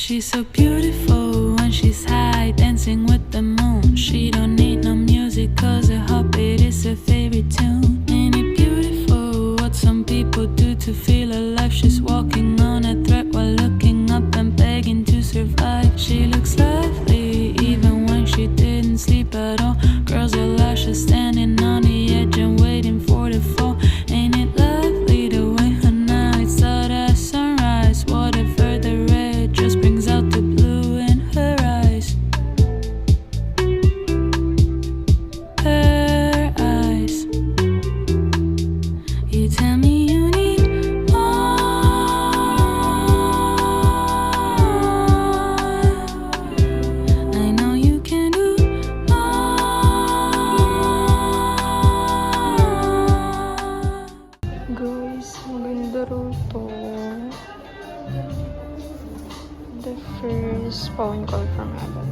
She's so beautiful when she's high, dancing with the moon. She don't need no music cause her heartbeat is her favorite tune. Ain't it beautiful what some people do to feel alive? She's walking on a thread while looking up and begging to survive. She looks lovely even when she didn't sleep at all. Girls are lashes standing on the edge and waiting for the fall. Ain't it lovely the way her nights out at sunrise? Whatever the red just brings out the blue in her eyes. Her eyes. You tell me you need more. I know you can do more. Guys, maganda rito. The first phone call from Evan.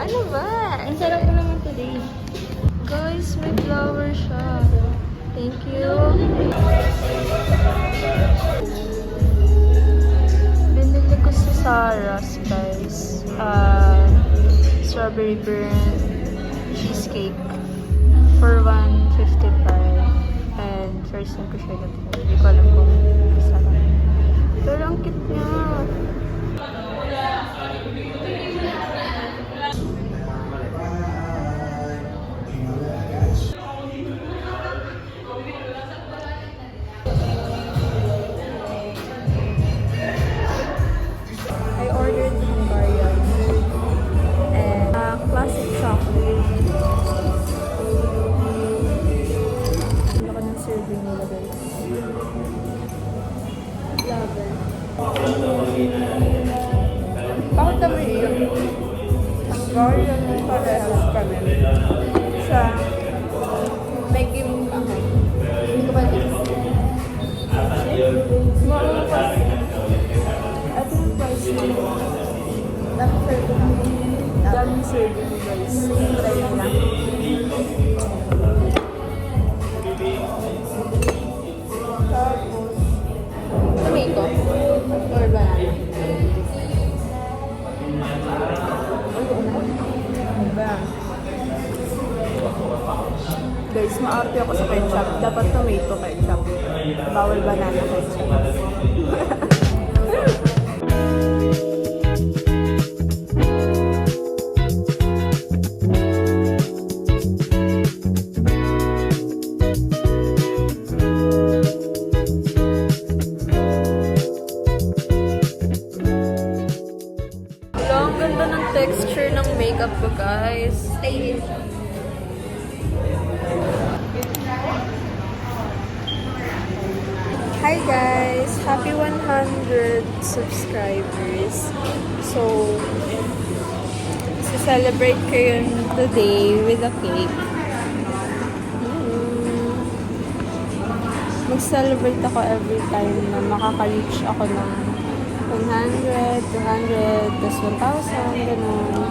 Ano ba? Ang sarap ko naman today. Guys, may flower siya. Thank you. Binili ko sa Sarah's, guys. Strawberry burn cheesecake for $155. And first time ko siya natin. Hindi ko alam kung masarap. Pero ang cute niya. I ordered Hungarian and classic chocolate. Ano ka ng serving nila, guys? Lover. Bakit naman yun? Hungarian yung parehas kami. Siya, may game ako. Hindi ko ba din? Small kasi. Ito yung price nila. Daming serving mo, guys. Try mo lang. Tapos, tomato or banana. Diba? Guys, maarte ako sa ketchup. Dapat tomato ketchup. Bawal banana ketchup. guys. Stay. Hi guys! Happy 100 subscribers. So, celebrate ko yun today with a cake. Mag-celebrate ako every time na makaka-reach ako ng 100, 200, tas 1,000, ganun.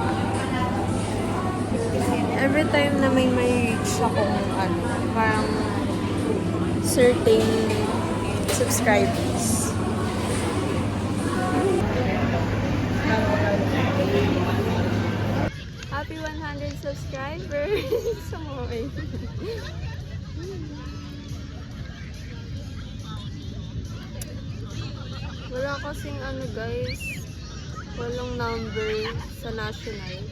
Every time na may reach ako parang certain subscribers. Happy 100 subscribers! Samoy. Wala kasing guys, walang number sa national.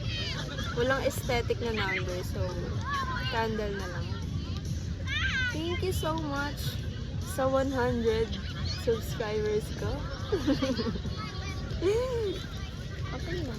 Walang aesthetic na number, so candle na lang. Thank you so much sa 100 subscribers ko. Okay na.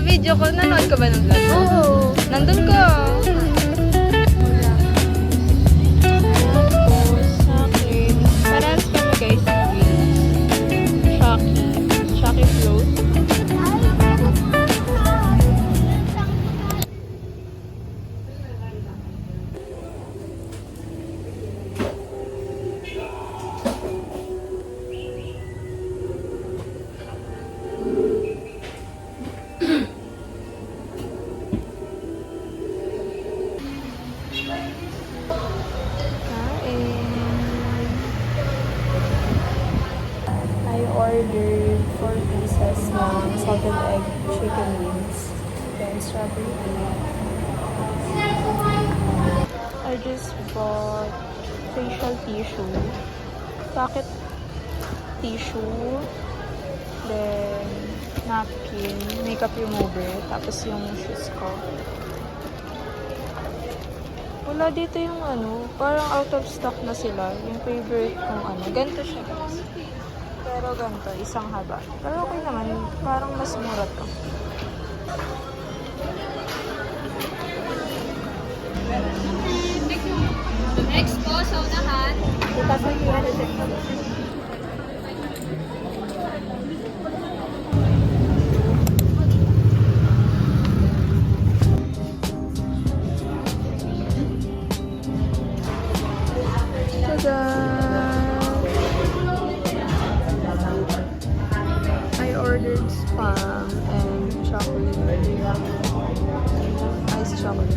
Video ko, nanood ka ba ng vlog? Oo. Nandun ka. Sa akin, parehas kami guys. Shocky float. Ordered 4 pieces ng salted egg chicken wings. Then strawberry cake. I just bought facial tissue, pocket tissue, then napkin, makeup remover, tapos yung shoes ko. Wala dito yung parang out of stock na sila. Yung favorite kong ganito siya guys. Pero ganito, isang haba. Pero okay naman, parang mas mura to. Next po, sa unahan. Kita sa I ordered spam and chocolate. Ice chocolate.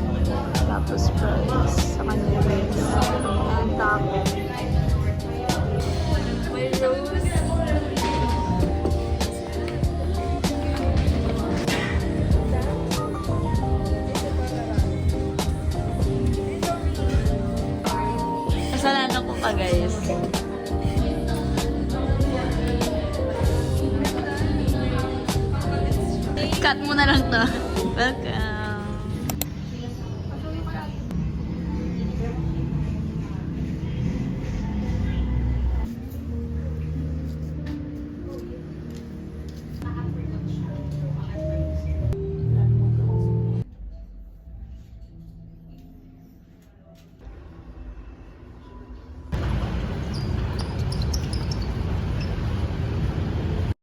Tapos fries. Sa kanya wings. And taco. May rose. Cut mo na lang to. Welcome.